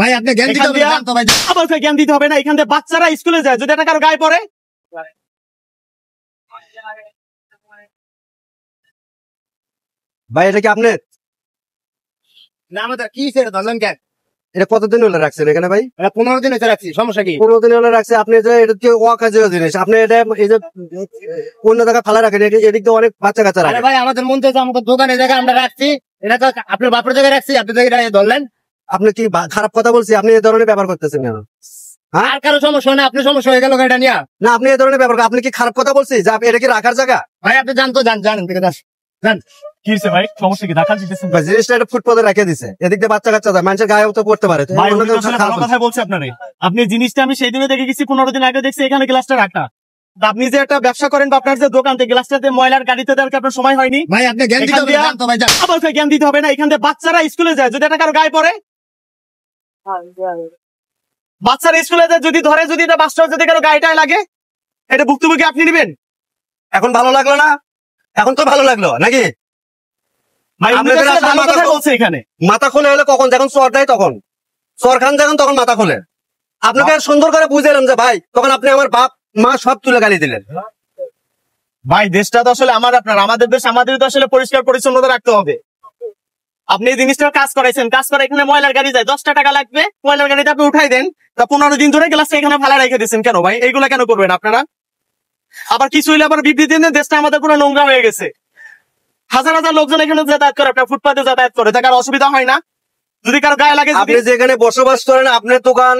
ভাই আপনি জ্ঞান দিতে হবে না, ভাই আবার জ্ঞান দিতে হবে না। এখান থেকে বাচ্চারা স্কুলে যায়, যদি এটা কারো গায়ে পড়ে। ভাই এটা কি আপনার? না আমাদের কি ছেড়ে ধরলেন কেন? এটা কতদিন হলে রাখছেন এখানে ভাই? 15 দিন হয়েছে রাখছি, সমস্যা কি? 15 দিন হলে রাখছে আপনি, যে এটা কি অকাজের জিনিস? আপনি এটা এই যে অন্য জায়গায় ফালা রাখেন, এদিক দিয়ে অনেক বাচ্চা কাচ্চা রাখে। ভাই আমাদের মন থেকে আমাদের দোকানের জায়গায় আমরা রাখছি, এটা তো আপনার বাপের জায়গায় রাখছি, আপনি জায়গায় ধরলেন। আপনি কি খারাপ কথা বলছি? আপনি এই ধরনের ব্যাপার করতেছেন কেন? আর কারো সমস্যা না, আপনি সমস্যা হয়ে গেল এটা নিয়ে। না আপনি এই ধরনের ব্যাপার, আপনি কি খারাপ কথা বলছি যে এটা কি রাখার জায়গা? ভাই আপনি জানতো জানেন থেকে জান কি হয়েছে ভাই, সমস্যা কি? ঢাকা দিতেছেন ভাই জিনিসটা এটা ফুটপাতে রেখে দিছে, এদিক দিয়ে বাচ্চা কাচ্চা যায়, মানুষের গায়েও তো পড়তে পারে। ভাই উনি তো আসলে ভালো কথা বলছে আপনারে। আপনি জিনিসটা আমি সেই দিনে দেখে গেছি, 15 দিন আগে দেখছি এখানে গ্লাসটা রাখা। আপনি যে একটা ব্যবসা করেন বা আপনার যে দোকান থেকে গ্লাসটাতে ময়লার গাড়িতে দেওয়ার আপনার সময় হয়নি? ভাই আপনি জ্ঞান দিতে হবে না, ভাই আবার জ্ঞান দিতে হবে না। এখান থেকে বাচ্চারা স্কুলে যায়, যদি এটা কারো গায়ে পড়ে। বাচ্চারা স্কুলে যায়, যদি ধরে, যদি এটা বাচ্চা যদি কারো গায়েটায় লাগে, এটা ভুক্তভোগী আপনি নেবেন। এখন ভালো লাগলো না? এখন তো ভালো লাগলো নাকি? এখানে মাথা খোলে হলে কখন? যখন চর দেয় তখন, চর খান যখন তখন মাথা খোলে। আপনাকে সুন্দর করে বুঝাইলাম যে ভাই, তখন আপনি আমার বাপ মা সব তুলে গালি দিলেন। ভাই দেশটা তো আসলে আমাদের দেশ, আমাদের তো আসলে পরিষ্কার পরিচ্ছন্নতা রাখতে হবে। আপনি এই জিনিসটা কাজ করাইছেন, কাজ করে এখানে ময়লার গাড়ি যায়, 10 টাকা লাগবে, ময়লার গাড়িতে আপনি উঠাই দেন। তা 15 দিন ধরে গ্লাসটা এখানে ফালা রেখে দিচ্ছেন কেন ভাই? এইগুলা কেন করবেন আপনারা? আবার কিছু হইলে আবার বিবৃতি দেন, দেশটা আমাদের পুরো নোংরা হয়ে গেছে। হাজার হাজার লোকজন এখানে যাতায়াত করে, আপনার ফুটপাতে যাতায়াত করে, তার অসুবিধা হয় না? যদি কারো গায়ে লাগে, আপনি যেখানে বসবাস করেন আপনার দোকান,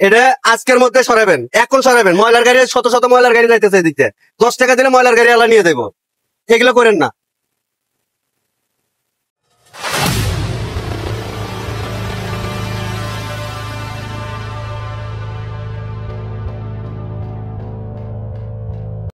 এটা আজকের মধ্যে সরাবেন, এখন সরাবেন। ময়লার গাড়ি শত শত ময়লার গাড়ি যাইতেছে এদিকে, 10 টাকা দিলে ময়লার গাড়ি আলা নিয়ে দেবো, এগুলো করেন না।